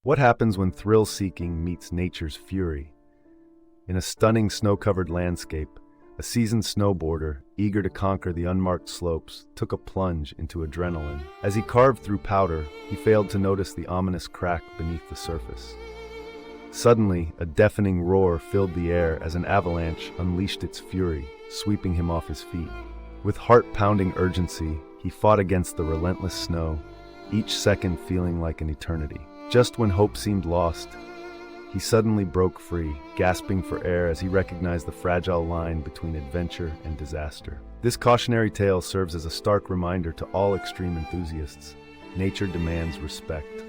What happens when thrill-seeking meets nature's fury? In a stunning snow-covered landscape, a seasoned snowboarder, eager to conquer the unmarked slopes, took a plunge into adrenaline. As he carved through powder, he failed to notice the ominous crack beneath the surface. Suddenly, a deafening roar filled the air as an avalanche unleashed its fury, sweeping him off his feet. With heart-pounding urgency, he fought against the relentless snow, each second feeling like an eternity. Just when hope seemed lost, he suddenly broke free, gasping for air as he recognized the fragile line between adventure and disaster. This cautionary tale serves as a stark reminder to all extreme enthusiasts. Nature demands respect.